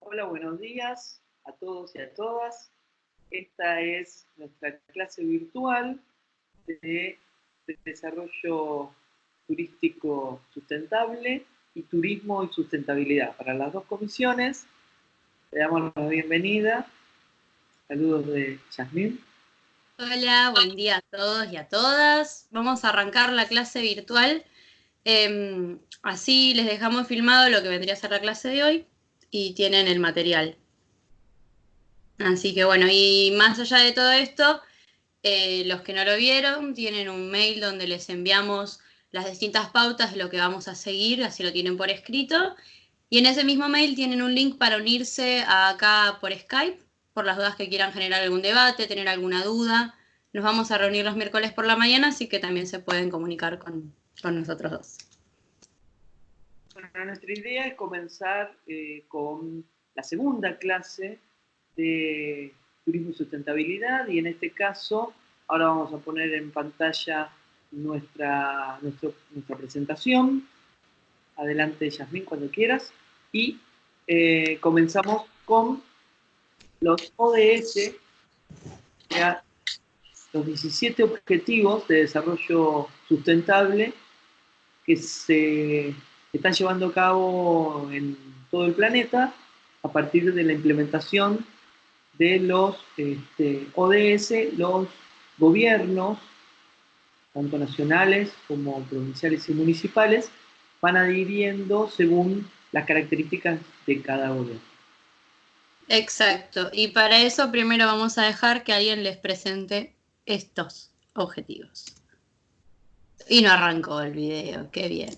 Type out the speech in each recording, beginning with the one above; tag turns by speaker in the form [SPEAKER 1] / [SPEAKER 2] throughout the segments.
[SPEAKER 1] Hola, buenos días a todos y a todas. Esta es nuestra clase virtual de desarrollo turístico sustentable y turismo y sustentabilidad para las dos comisiones. Le damos la bienvenida. Saludos de Yasmín.
[SPEAKER 2] Hola, buen día a todos y a todas. Vamos a arrancar la clase virtual. Así les dejamos filmado lo que vendría a ser la clase de hoy y tienen el material. Así que bueno, y más allá de todo esto, los que no lo vieron tienen un mail donde les enviamos las distintas pautas de lo que vamos a seguir, así lo tienen por escrito. Y en ese mismo mail tienen un link para unirse acá por Skype, por las dudas que quieran generar algún debate, tener alguna duda. Nos vamos a reunir los miércoles por la mañana, así que también se pueden comunicar con nosotros dos.
[SPEAKER 1] Bueno, nuestra idea es comenzar con la segunda clase de turismo y sustentabilidad, y en este caso ahora vamos a poner en pantalla nuestra presentación. Adelante, Yasmín, cuando quieras. Y comenzamos con los ODS, los 17 Objetivos de Desarrollo Sustentable que se están llevando a cabo en todo el planeta a partir de la implementación de los ODS. Los gobiernos, tanto nacionales como provinciales y municipales, van adhiriendo según las características de cada gobierno.
[SPEAKER 2] Exacto, y para eso primero vamos a dejar que alguien les presente estos objetivos. Y no arrancó el video, qué bien.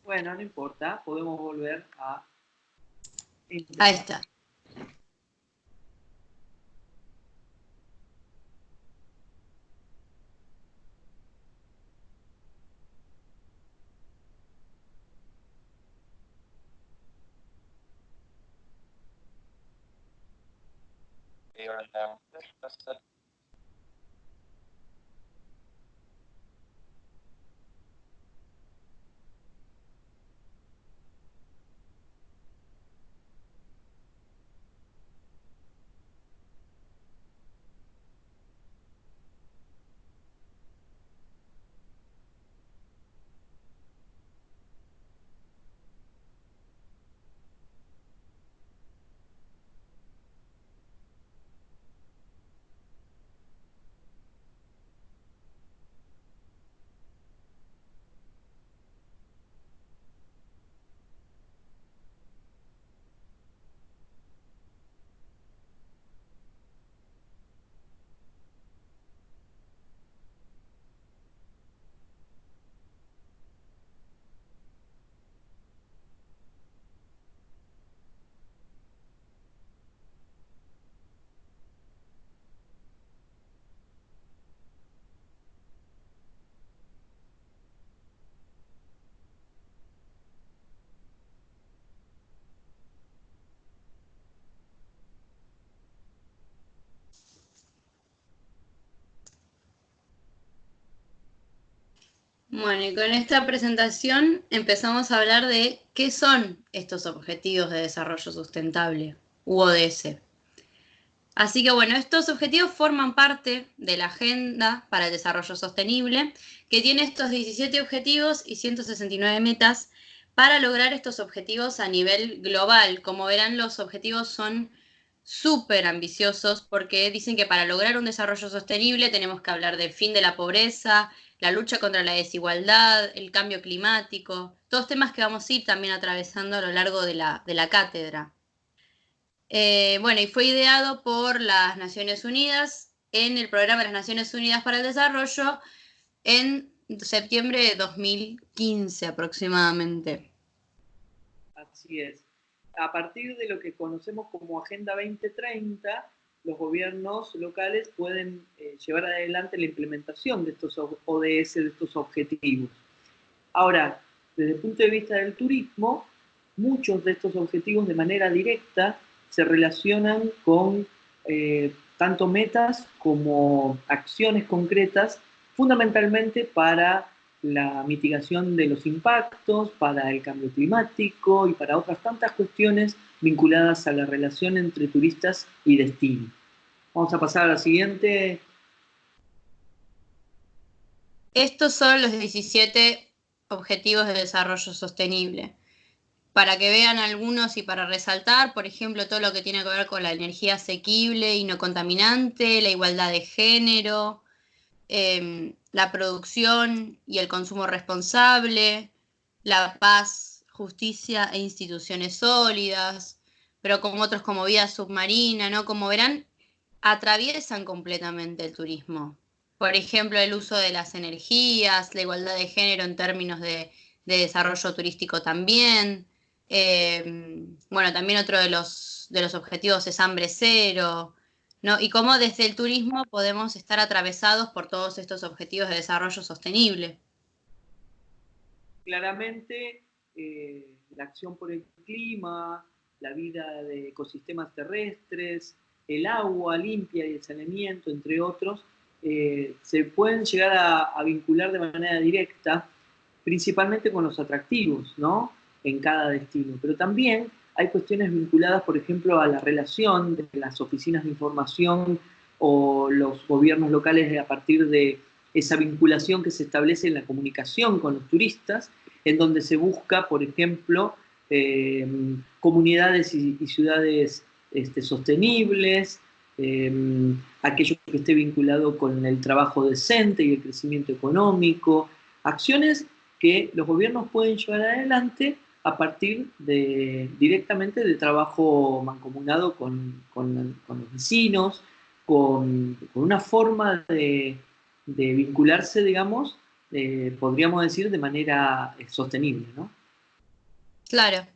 [SPEAKER 1] Bueno, no importa, podemos volver a...
[SPEAKER 2] Ahí está. Bueno, y con esta presentación empezamos a hablar de qué son estos Objetivos de Desarrollo Sustentable, u ODS. Así que bueno, estos objetivos forman parte de la Agenda para el Desarrollo Sostenible, que tiene estos 17 objetivos y 169 metas para lograr estos objetivos a nivel global. Como verán, los objetivos son súper ambiciosos porque dicen que para lograr un desarrollo sostenible tenemos que hablar del fin de la pobreza, la lucha contra la desigualdad, el cambio climático, todos temas que vamos a ir también atravesando a lo largo de la cátedra. Bueno, y fue ideado por las Naciones Unidas en el Programa de las Naciones Unidas para el Desarrollo en septiembre de 2015 aproximadamente.
[SPEAKER 1] Así es. A partir de lo que conocemos como Agenda 2030, los gobiernos locales pueden llevar adelante la implementación de estos ODS, de estos objetivos. Ahora, desde el punto de vista del turismo, muchos de estos objetivos de manera directa se relacionan con tanto metas como acciones concretas, fundamentalmente para la mitigación de los impactos, para el cambio climático y para otras tantas cuestiones vinculadas a la relación entre turistas y destino. Vamos a pasar a la siguiente.
[SPEAKER 2] Estos son los 17 Objetivos de Desarrollo Sostenible. Para que vean algunos y para resaltar, por ejemplo, todo lo que tiene que ver con la energía asequible y no contaminante, la igualdad de género, la producción y el consumo responsable, la paz, justicia e instituciones sólidas, pero con otros como vida submarina, ¿no? Como verán, atraviesan completamente el turismo. Por ejemplo, el uso de las energías, la igualdad de género en términos de desarrollo turístico también. Bueno, también otro de los objetivos es hambre cero, ¿no? Y cómo desde el turismo podemos estar atravesados por todos estos objetivos de desarrollo sostenible.
[SPEAKER 1] Claramente, la acción por el clima, la vida de ecosistemas terrestres, el agua limpia y el saneamiento, entre otros, se pueden llegar a vincular de manera directa, principalmente con los atractivos, ¿no? En cada destino. Pero también hay cuestiones vinculadas, por ejemplo, a la relación de las oficinas de información o los gobiernos locales a partir de esa vinculación que se establece en la comunicación con los turistas, en donde se busca, por ejemplo, comunidades y ciudades sostenibles, aquello que esté vinculado con el trabajo decente y el crecimiento económico, acciones que los gobiernos pueden llevar adelante a partir directamente de trabajo mancomunado con los vecinos, con una forma de vincularse, digamos, podríamos decir, de manera sostenible, ¿no?
[SPEAKER 2] Claro,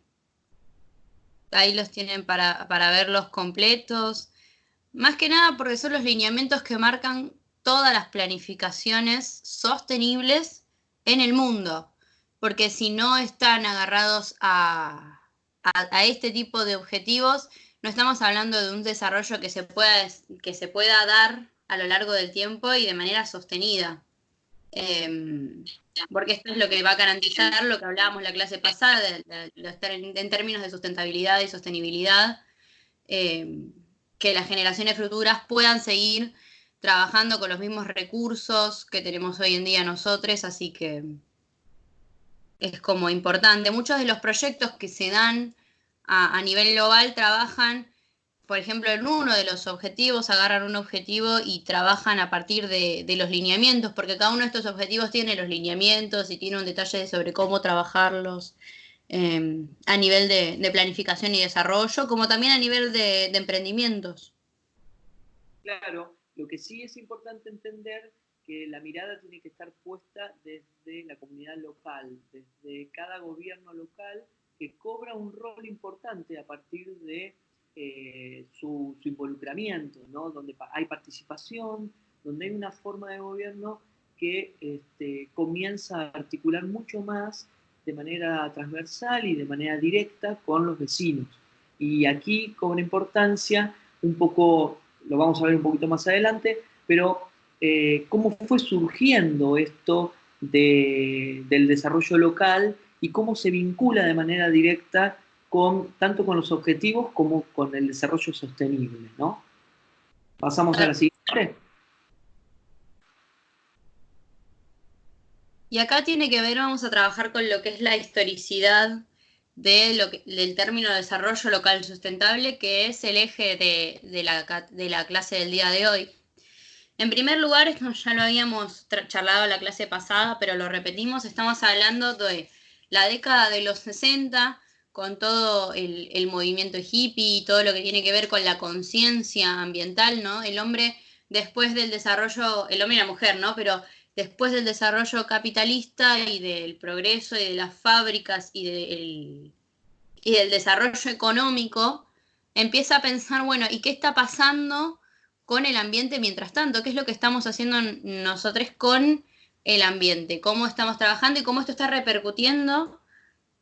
[SPEAKER 2] ahí los tienen para verlos completos. Más que nada porque son los lineamientos que marcan todas las planificaciones sostenibles en el mundo. Porque si no están agarrados a este tipo de objetivos, no estamos hablando de un desarrollo que se pueda dar a lo largo del tiempo y de manera sostenida. Porque esto es lo que va a garantizar lo que hablábamos la clase pasada, en términos de sustentabilidad y sostenibilidad, que las generaciones futuras puedan seguir trabajando con los mismos recursos que tenemos hoy en día nosotros, así que es como importante. Muchos de los proyectos que se dan a nivel global trabajan, por ejemplo, en uno de los objetivos, agarran un objetivo y trabajan a partir de los lineamientos, porque cada uno de estos objetivos tiene los lineamientos y tiene un detalle sobre cómo trabajarlos a nivel de planificación y desarrollo, como también a nivel de emprendimientos.
[SPEAKER 1] Claro, lo que sí es importante entender que la mirada tiene que estar puesta desde la comunidad local, desde cada gobierno local que cobra un rol importante a partir de su involucramiento, ¿no? Donde hay participación, donde hay una forma de gobierno que comienza a articular mucho más de manera transversal y de manera directa con los vecinos. Y aquí cobra importancia un poco, lo vamos a ver un poquito más adelante, pero cómo fue surgiendo esto del desarrollo local y cómo se vincula de manera directa tanto con los objetivos como con el desarrollo sostenible, ¿no? Pasamos a la siguiente.
[SPEAKER 2] Y acá tiene que ver, vamos a trabajar con lo que es la historicidad del término de desarrollo local sustentable, que es el eje de la clase del día de hoy. En primer lugar, esto ya lo habíamos charlado la clase pasada, pero lo repetimos, estamos hablando de la década de los 60, con todo el movimiento hippie y todo lo que tiene que ver con la conciencia ambiental, ¿no? El hombre, después del desarrollo, el hombre y la mujer, ¿no? Pero después del desarrollo capitalista y del progreso y de las fábricas y del desarrollo económico, empieza a pensar, bueno, ¿y qué está pasando con el ambiente mientras tanto? ¿Qué es lo que estamos haciendo nosotros con el ambiente? ¿Cómo estamos trabajando y cómo esto está repercutiendo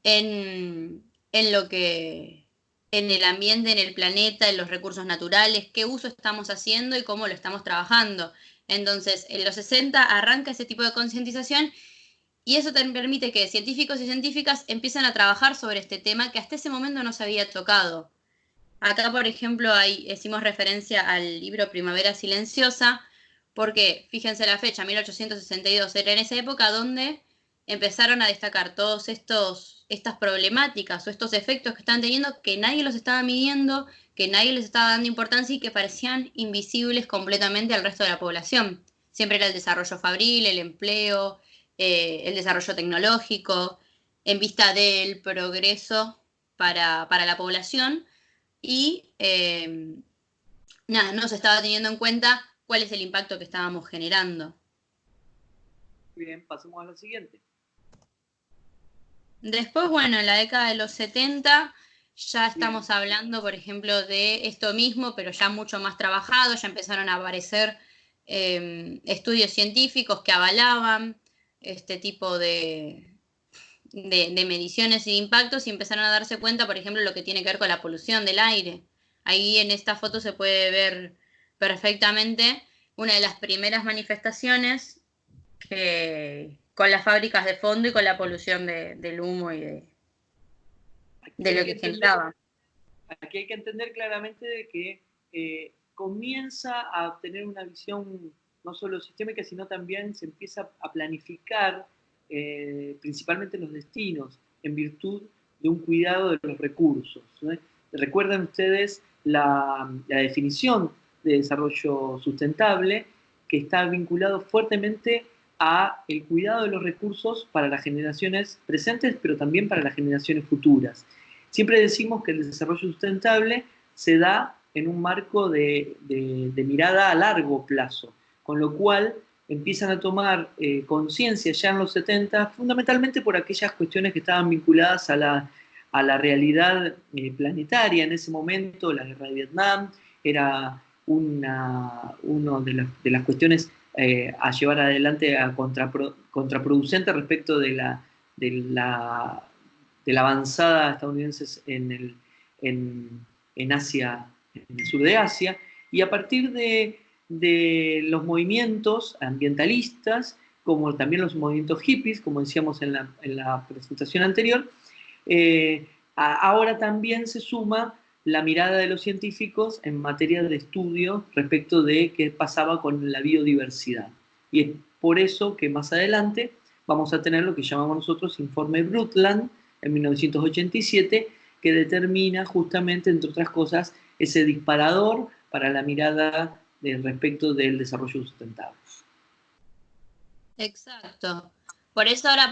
[SPEAKER 2] en lo que, en el ambiente, en el planeta, en los recursos naturales? ¿Qué uso estamos haciendo y cómo lo estamos trabajando? Entonces, en los 60 arranca ese tipo de concientización y eso te permite que científicos y científicas empiecen a trabajar sobre este tema que hasta ese momento no se había tocado. Acá, por ejemplo, hicimos referencia al libro Primavera Silenciosa, porque fíjense la fecha, 1862, era en esa época donde empezaron a destacar todos estas problemáticas o estos efectos que están teniendo, que nadie los estaba midiendo, que nadie les estaba dando importancia y que parecían invisibles completamente al resto de la población. Siempre era el desarrollo fabril, el empleo, el desarrollo tecnológico, en vista del progreso para la población, y nada, no se estaba teniendo en cuenta cuál es el impacto que estábamos generando.
[SPEAKER 1] Bien, pasemos a la siguiente.
[SPEAKER 2] Después, bueno, en la década de los 70 ya estamos hablando, por ejemplo, de esto mismo, pero ya mucho más trabajado, ya empezaron a aparecer estudios científicos que avalaban este tipo de mediciones y de impactos, y empezaron a darse cuenta, por ejemplo, lo que tiene que ver con la polución del aire. Ahí en esta foto se puede ver perfectamente una de las primeras manifestaciones con las fábricas de fondo y con la polución del humo y de lo que generaba.
[SPEAKER 1] Aquí hay que entender claramente de que comienza a tener una visión no solo sistémica, sino también se empieza a planificar principalmente los destinos en virtud de un cuidado de los recursos, ¿no? Recuerden ustedes la definición de desarrollo sustentable, que está vinculado fuertemente a el cuidado de los recursos para las generaciones presentes, pero también para las generaciones futuras. Siempre decimos que el desarrollo sustentable se da en un marco de mirada a largo plazo, con lo cual empiezan a tomar conciencia ya en los 70, fundamentalmente por aquellas cuestiones que estaban vinculadas a la realidad planetaria. En ese momento la guerra de Vietnam era una de las cuestiones a llevar adelante a contraproducente respecto de la avanzada estadounidense en Asia, en el sur de Asia, y a partir de los movimientos ambientalistas, como también los movimientos hippies, como decíamos en la presentación anterior, ahora también se suma la mirada de los científicos en materia de estudio respecto de qué pasaba con la biodiversidad. Y es por eso que más adelante vamos a tener lo que llamamos nosotros Informe Brundtland, en 1987, que determina justamente, entre otras cosas, ese disparador para la mirada respecto del desarrollo sustentable.
[SPEAKER 2] Exacto. Por eso ahora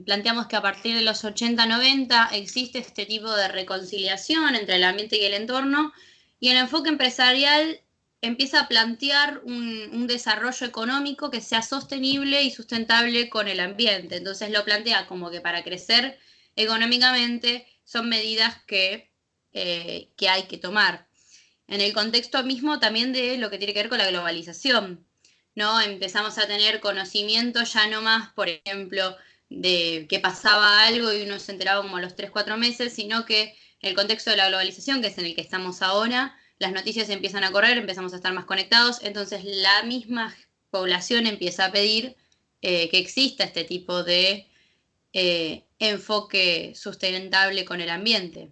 [SPEAKER 2] planteamos que a partir de los 80-90 existe este tipo de reconciliación entre el ambiente y el entorno, y el enfoque empresarial empieza a plantear un desarrollo económico que sea sostenible y sustentable con el ambiente. Entonces lo plantea como que para crecer económicamente son medidas que hay que tomar. En el contexto mismo también de lo que tiene que ver con la globalización, ¿no? Empezamos a tener conocimiento ya no más, por ejemplo, de que pasaba algo y uno se enteraba como a los 3-4 meses, sino que en el contexto de la globalización, que es en el que estamos ahora, las noticias empiezan a correr, empezamos a estar más conectados, entonces la misma población empieza a pedir que exista este tipo de enfoque sustentable con el ambiente.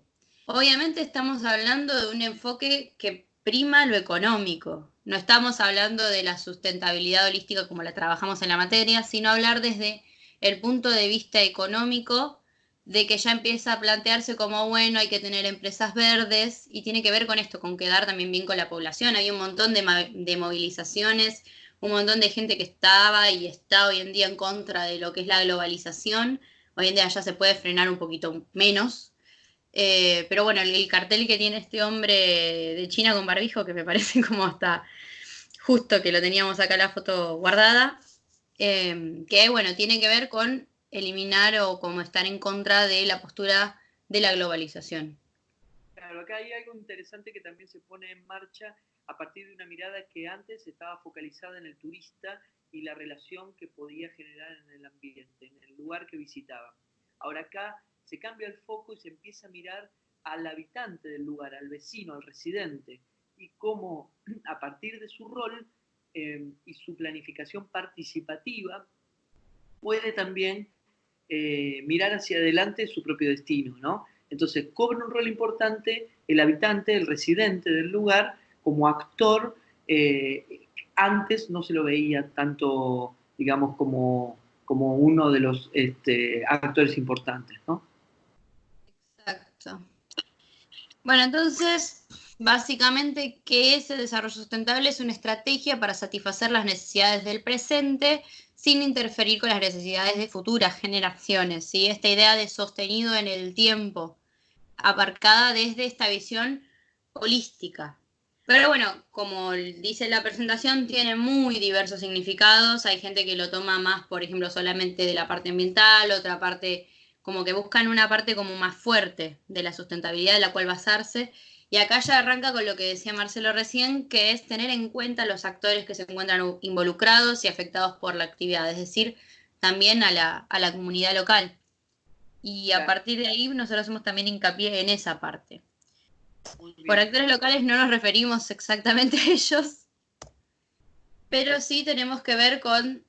[SPEAKER 2] Obviamente estamos hablando de un enfoque que prima lo económico. No estamos hablando de la sustentabilidad holística como la trabajamos en la materia, sino hablar desde el punto de vista económico, de que ya empieza a plantearse como, bueno, hay que tener empresas verdes, y tiene que ver con esto, con quedar también bien con la población. Hay un montón de movilizaciones, un montón de gente que estaba y está hoy en día en contra de lo que es la globalización. Hoy en día ya se puede frenar un poquito menos. Pero bueno, el cartel que tiene este hombre de China con barbijo, que me parece como hasta justo que lo teníamos acá la foto guardada, que bueno, tiene que ver con eliminar o como estar en contra de la postura de la globalización.
[SPEAKER 1] Claro, acá hay algo interesante que también se pone en marcha a partir de una mirada que antes estaba focalizada en el turista y la relación que podía generar en el ambiente, en el lugar que visitaba. Ahora acá se cambia el foco y se empieza a mirar al habitante del lugar, al vecino, al residente, y cómo a partir de su rol y su planificación participativa puede también mirar hacia adelante su propio destino, ¿no? Entonces cobra un rol importante el habitante, el residente del lugar, como actor. Antes no se lo veía tanto, digamos, como uno de los actores importantes, ¿no?
[SPEAKER 2] Exacto. Bueno, entonces, básicamente, ¿qué es el desarrollo sustentable? Es una estrategia para satisfacer las necesidades del presente sin interferir con las necesidades de futuras generaciones, ¿sí? Esta idea de sostenido en el tiempo, abarcada desde esta visión holística. Pero bueno, como dice la presentación, tiene muy diversos significados. Hay gente que lo toma más, por ejemplo, solamente de la parte ambiental, otra parte como que buscan una parte como más fuerte de la sustentabilidad de la cual basarse. Y acá ya arranca con lo que decía Marcelo recién, que es tener en cuenta los actores que se encuentran involucrados y afectados por la actividad, es decir, también a la comunidad local. Y a partir de ahí nosotros hacemos también hincapié en esa parte. Por actores locales no nos referimos exactamente a ellos, pero sí tenemos que ver con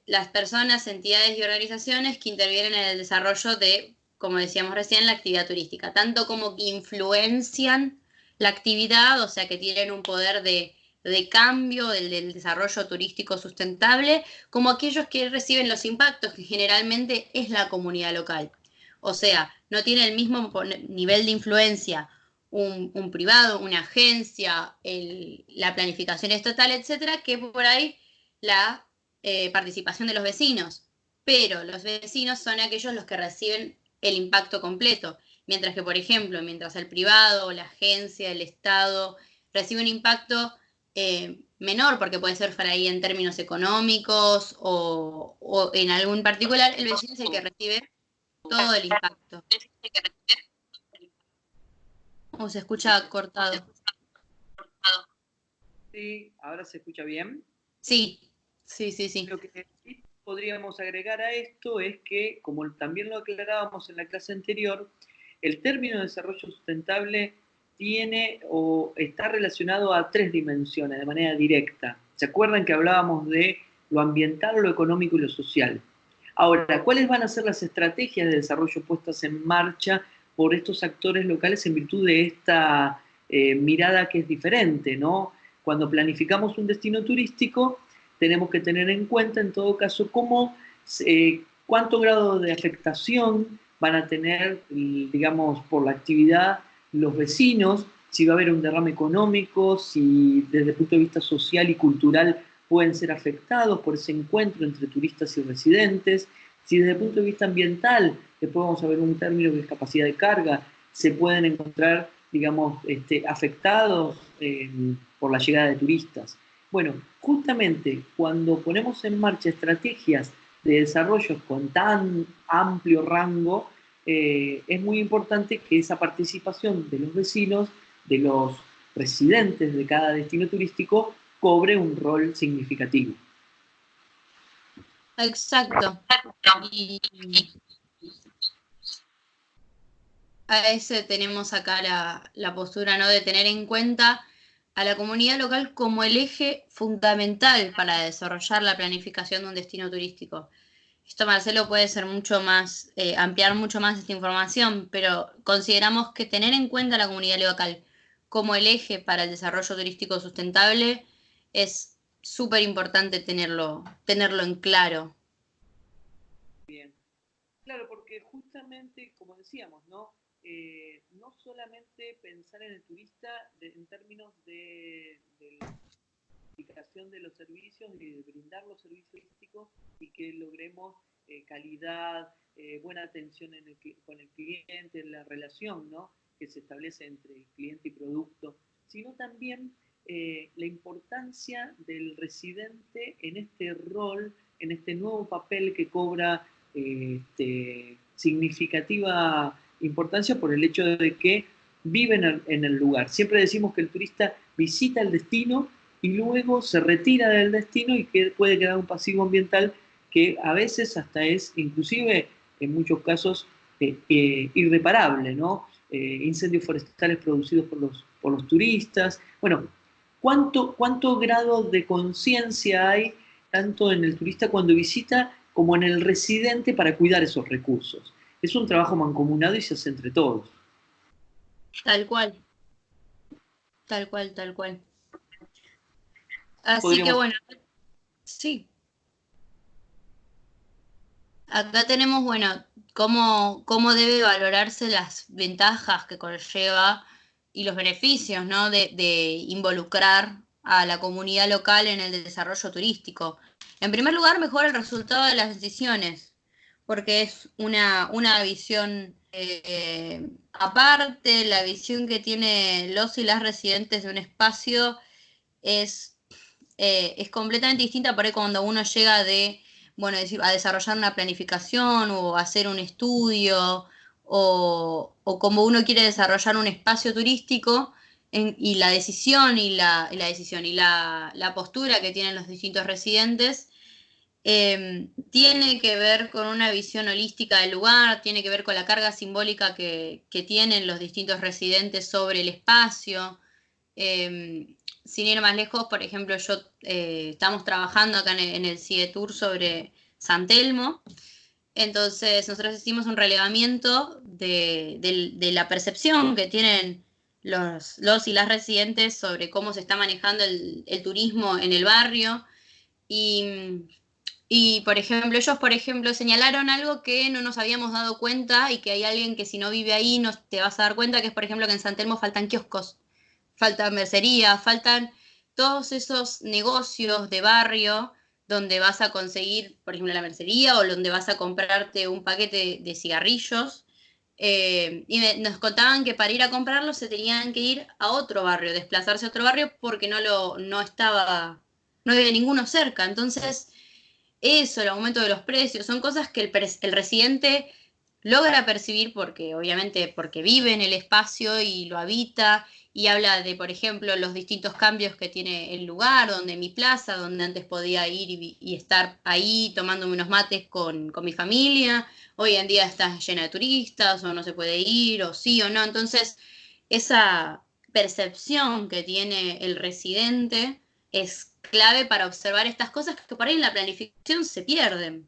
[SPEAKER 2] las personas, entidades y organizaciones que intervienen en el desarrollo de, como decíamos recién, la actividad turística, tanto como que influencian la actividad, o sea, que tienen un poder de cambio del desarrollo turístico sustentable, como aquellos que reciben los impactos, que generalmente es la comunidad local. O sea, no tiene el mismo nivel de influencia un privado, una agencia, la planificación estatal, etcétera, que por ahí la participación de los vecinos. Pero los vecinos son aquellos los que reciben el impacto completo. Mientras que, por ejemplo, mientras el privado, la agencia, el Estado recibe un impacto menor, porque puede ser para ahí en términos económicos o en algún particular, el vecino es el que recibe todo el impacto. ¿O se escucha cortado?
[SPEAKER 1] Sí, ahora se escucha bien.
[SPEAKER 2] Sí, sí.
[SPEAKER 1] Lo que sí podríamos agregar a esto es que, como también lo aclarábamos en la clase anterior, el término de desarrollo sustentable tiene o está relacionado a 3 dimensiones de manera directa. ¿Se acuerdan que hablábamos de lo ambiental, lo económico y lo social? Ahora, ¿cuáles van a ser las estrategias de desarrollo puestas en marcha por estos actores locales en virtud de esta mirada que es diferente, ¿no? Cuando planificamos un destino turístico, tenemos que tener en cuenta, en todo caso, cuánto grado de afectación van a tener, digamos, por la actividad los vecinos, si va a haber un derrame económico, si desde el punto de vista social y cultural pueden ser afectados por ese encuentro entre turistas y residentes, si desde el punto de vista ambiental, después vamos a ver un término que es capacidad de carga, se pueden encontrar, digamos, afectados por la llegada de turistas. Bueno, justamente cuando ponemos en marcha estrategias de desarrollo con tan amplio rango, es muy importante que esa participación de los vecinos, de los residentes de cada destino turístico, cobre un rol significativo.
[SPEAKER 2] Exacto. Y a ese tenemos acá la postura, ¿no? De tener en cuenta a la comunidad local como el eje fundamental para desarrollar la planificación de un destino turístico. Esto, Marcelo, puede ser mucho más, ampliar mucho más esta información, pero consideramos que tener en cuenta a la comunidad local como el eje para el desarrollo turístico sustentable es súper importante tenerlo en claro.
[SPEAKER 1] Bien. Claro, porque justamente, como decíamos, ¿no? No solamente pensar en el turista en términos de la aplicación de los servicios y de brindar los servicios turísticos y que logremos calidad, buena atención con el cliente, la relación, ¿no? Que se establece entre cliente y producto, sino también la importancia del residente en este rol, en este nuevo papel que cobra significativa importancia por el hecho de que viven en el lugar. Siempre decimos que el turista visita el destino y luego se retira del destino y que puede quedar un pasivo ambiental que a veces hasta es, inclusive en muchos casos, irreparable, ¿no? Incendios forestales producidos por los turistas. Bueno, ¿cuánto grado de conciencia hay tanto en el turista cuando visita como en el residente para cuidar esos recursos? es un trabajo mancomunado y se hace entre todos.
[SPEAKER 2] Tal cual, tal cual, tal cual. Así que
[SPEAKER 1] Podríamos...
[SPEAKER 2] bueno, sí. Acá tenemos, bueno, cómo debe valorarse las ventajas que conlleva y los beneficios, ¿no? de involucrar a la comunidad local en el desarrollo turístico. En primer lugar, mejora el resultado de las decisiones, porque es una visión aparte, la visión que tienen los y las residentes de un espacio es completamente distinta por ahí cuando uno llega bueno, a desarrollar una planificación o hacer un estudio o como uno quiere desarrollar un espacio turístico y la decisión y la postura que tienen los distintos residentes tiene que ver con una visión holística del lugar, tiene que ver con la carga simbólica que tienen los distintos residentes sobre el espacio. Sin ir más lejos, por ejemplo, estamos trabajando acá en el CIE Tour sobre San Telmo. Entonces, nosotros hicimos un relevamiento de la percepción que tienen los y las residentes sobre cómo se está manejando el turismo en el barrio. Y, por ejemplo, ellos, por ejemplo, señalaron algo que no nos habíamos dado cuenta y que hay alguien que si no vive ahí no te vas a dar cuenta, que es, por ejemplo, que en San Telmo faltan kioscos, falta mercería, faltan todos esos negocios de barrio donde vas a conseguir, por ejemplo, la mercería o donde vas a comprarte un paquete de cigarrillos. Nos contaban que para ir a comprarlos se tenían que ir a otro barrio, desplazarse a otro barrio porque no había ninguno cerca. Entonces, eso, el aumento de los precios, son cosas que el residente logra percibir porque, obviamente, porque vive en el espacio y lo habita y habla de, por ejemplo, los distintos cambios que tiene el lugar, donde mi plaza, donde antes podía ir y estar ahí tomándome unos mates con mi familia, hoy en día está llena de turistas o no se puede ir o sí o no. Entonces, esa percepción que tiene el residente es clave para observar estas cosas que por ahí en la planificación se pierden.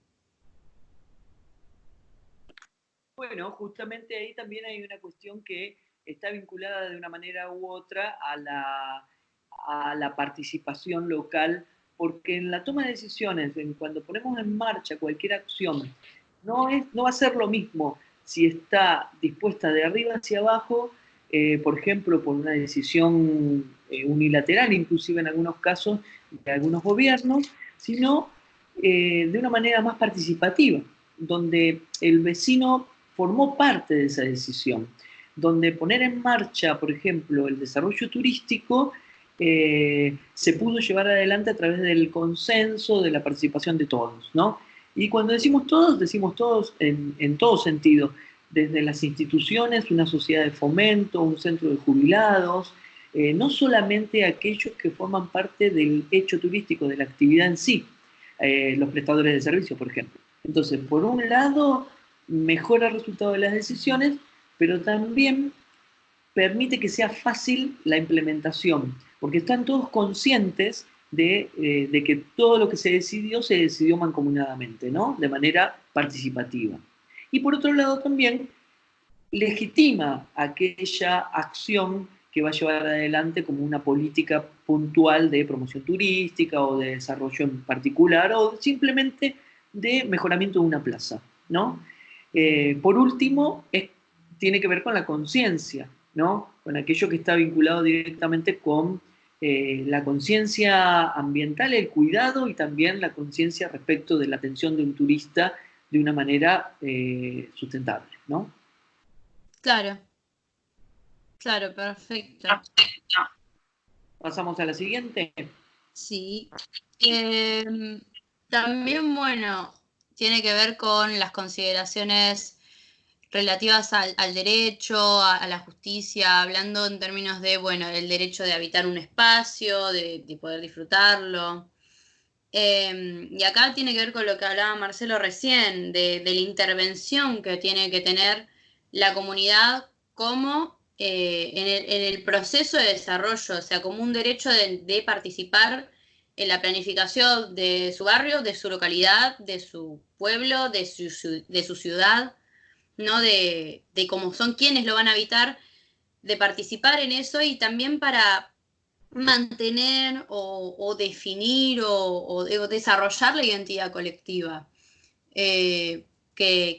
[SPEAKER 1] Bueno, justamente ahí también hay una cuestión que está vinculada de una manera u otra a la participación local, porque en la toma de decisiones, cuando ponemos en marcha cualquier acción, no va a ser lo mismo si está dispuesta de arriba hacia abajo, por ejemplo, por una decisión unilateral, inclusive en algunos casos de algunos gobiernos, sino de una manera más participativa, donde el vecino formó parte de esa decisión, donde poner en marcha, por ejemplo, el desarrollo turístico se pudo llevar adelante a través del consenso, de la participación de todos, ¿no? Y cuando decimos todos en todo sentido, desde las instituciones, una sociedad de fomento, un centro de jubilados, no solamente aquellos que forman parte del hecho turístico, de la actividad en sí, los prestadores de servicios, por ejemplo. Entonces, por un lado, mejora el resultado de las decisiones, pero también permite que sea fácil la implementación, porque están todos conscientes de que todo lo que se decidió mancomunadamente, ¿no? De manera participativa. Y por otro lado también legitima aquella acción que va a llevar adelante como una política puntual de promoción turística o de desarrollo en particular o simplemente de mejoramiento de una plaza, ¿no? Por último, tiene que ver con la conciencia, ¿no? Con aquello que está vinculado directamente con la conciencia ambiental, el cuidado y también la conciencia respecto de la atención de un turista de una manera sustentable, ¿no?
[SPEAKER 2] Claro, claro, perfecto.
[SPEAKER 1] Pasamos a la siguiente.
[SPEAKER 2] Sí. También, bueno, tiene que ver con las consideraciones relativas al derecho, a la justicia, hablando en términos de, bueno, el derecho de habitar un espacio, de poder disfrutarlo. Y acá tiene que ver con lo que hablaba Marcelo recién, de la intervención que tiene que tener la comunidad como en el proceso de desarrollo, o sea, como un derecho de participar en la planificación de su barrio, de su localidad, de su pueblo, de su ciudad. ¿no? De cómo son quienes lo van a habitar, de participar en eso y también para mantener o definir o desarrollar la identidad colectiva. Que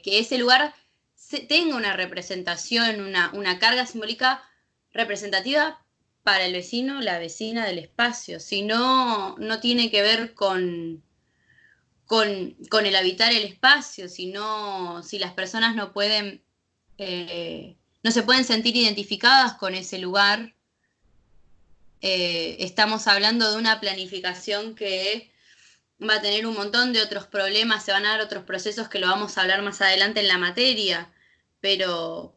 [SPEAKER 2] ese lugar tenga una representación, una carga simbólica representativa para el vecino, la vecina del espacio. Si no, no tiene que ver con el habitar el espacio, sino si las personas no pueden, no se pueden sentir identificadas con ese lugar, estamos hablando de una planificación que va a tener un montón de otros problemas, se van a dar otros procesos que lo vamos a hablar más adelante en la materia, pero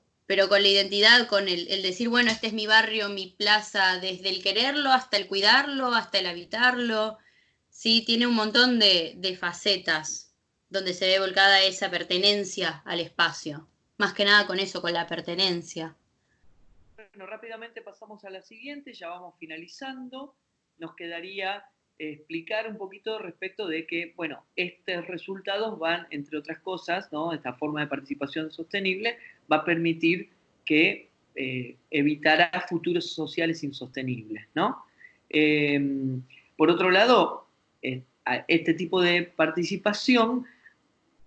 [SPEAKER 2] con la identidad, con el decir, bueno, este es mi barrio, mi plaza, desde el quererlo hasta el cuidarlo, hasta el habitarlo, sí, tiene un montón de facetas donde se ve volcada esa pertenencia al espacio, más que nada con eso, con la pertenencia.
[SPEAKER 1] Bueno, rápidamente pasamos a la siguiente, ya vamos finalizando. Nos quedaría explicar un poquito respecto de que, bueno, estos resultados van, entre otras cosas, ¿no? Esta forma de participación sostenible va a permitir que evitará futuros sociales insostenibles, ¿no? Por otro lado, este tipo de participación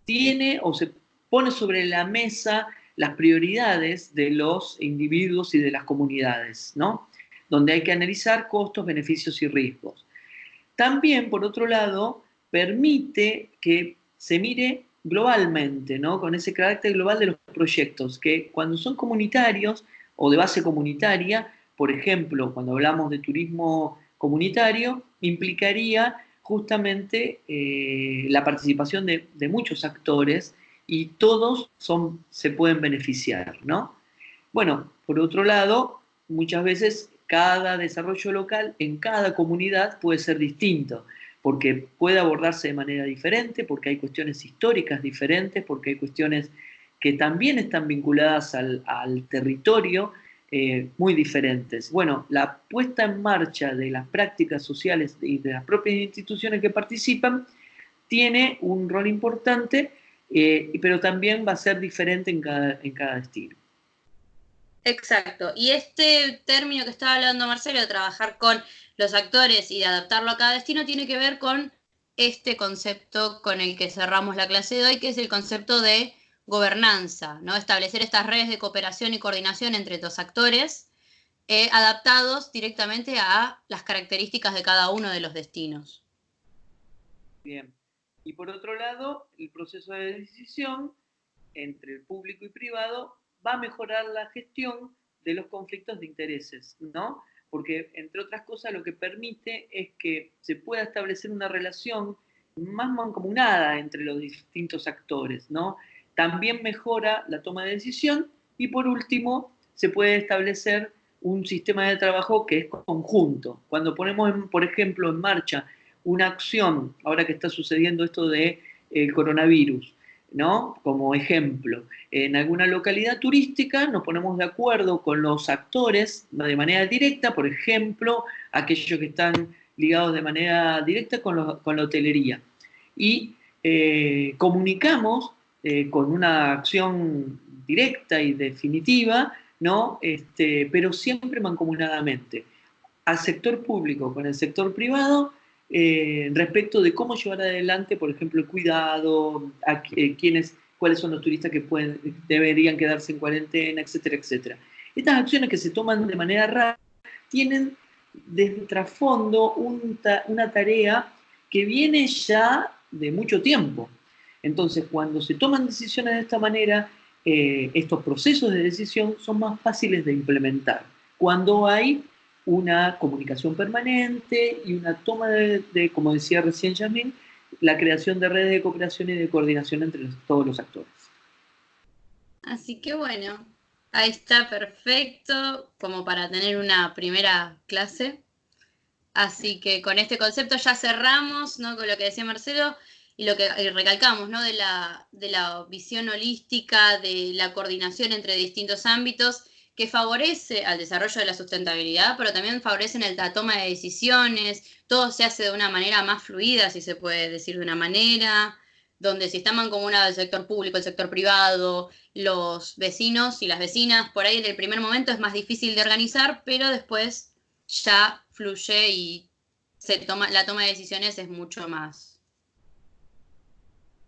[SPEAKER 1] tiene o se pone sobre la mesa las prioridades de los individuos y de las comunidades, ¿no? Donde hay que analizar costos, beneficios y riesgos. También, por otro lado, permite que se mire globalmente, ¿no? Con ese carácter global de los proyectos, que cuando son comunitarios o de base comunitaria, por ejemplo, cuando hablamos de turismo comunitario, implicaría justamente la participación de muchos actores y todos se pueden beneficiar, ¿no? Bueno, por otro lado, muchas veces cada desarrollo local en cada comunidad puede ser distinto, porque puede abordarse de manera diferente, porque hay cuestiones históricas diferentes, porque hay cuestiones que también están vinculadas al territorio, muy diferentes. Bueno, la puesta en marcha de las prácticas sociales y de las propias instituciones que participan tiene un rol importante, pero también va a ser diferente en cada destino.
[SPEAKER 2] Exacto. Y este término que estaba hablando Marcelo, de trabajar con los actores y de adaptarlo a cada destino, tiene que ver con este concepto con el que cerramos la clase de hoy, que es el concepto de gobernanza, ¿no? Establecer estas redes de cooperación y coordinación entre los actores, adaptados directamente a las características de cada uno de los destinos.
[SPEAKER 1] Bien. Y por otro lado, el proceso de decisión entre el público y privado va a mejorar la gestión de los conflictos de intereses, ¿no? Porque, entre otras cosas, lo que permite es que se pueda establecer una relación más mancomunada entre los distintos actores, ¿no? También mejora la toma de decisión y, por último, se puede establecer un sistema de trabajo que es conjunto. Cuando ponemos, por ejemplo, en marcha una acción, ahora que está sucediendo esto del coronavirus, ¿no? Como ejemplo, en alguna localidad turística nos ponemos de acuerdo con los actores de manera directa, por ejemplo, aquellos que están ligados de manera directa con la hotelería. Y comunicamos con una acción directa y definitiva, ¿no? Pero siempre mancomunadamente, al sector público con el sector privado, respecto de cómo llevar adelante, por ejemplo, el cuidado, cuáles son los turistas que deberían quedarse en cuarentena, etcétera, etcétera. Estas acciones que se toman de manera rápida tienen desde trasfondo una tarea que viene ya de mucho tiempo. Entonces, cuando se toman decisiones de esta manera, estos procesos de decisión son más fáciles de implementar. Cuando hay una comunicación permanente y una toma como decía recién Yasmín, la creación de redes de cooperación y de coordinación entre todos los actores.
[SPEAKER 2] Así que bueno, ahí está perfecto como para tener una primera clase. Así que con este concepto ya cerramos, ¿no? Con lo que decía Marcelo y lo que recalcamos, ¿no? De la visión holística, de la coordinación entre distintos ámbitos que favorece al desarrollo de la sustentabilidad, pero también favorece en la toma de decisiones, todo se hace de una manera más fluida, si se puede decir de una manera, donde si está mancomunado el sector público, el sector privado, los vecinos y las vecinas, por ahí en el primer momento es más difícil de organizar, pero después ya fluye y la toma de decisiones es mucho más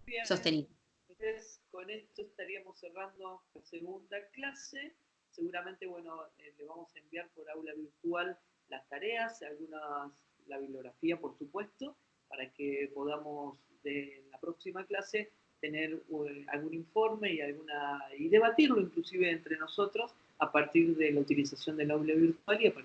[SPEAKER 1] Bien,
[SPEAKER 2] sostenible.
[SPEAKER 1] entonces con esto estaríamos cerrando la segunda clase. Seguramente, bueno, le vamos a enviar por aula virtual las tareas, la bibliografía, por supuesto, para que podamos en la próxima clase tener algún informe y debatirlo inclusive entre nosotros a partir de la utilización del aula virtual y a partir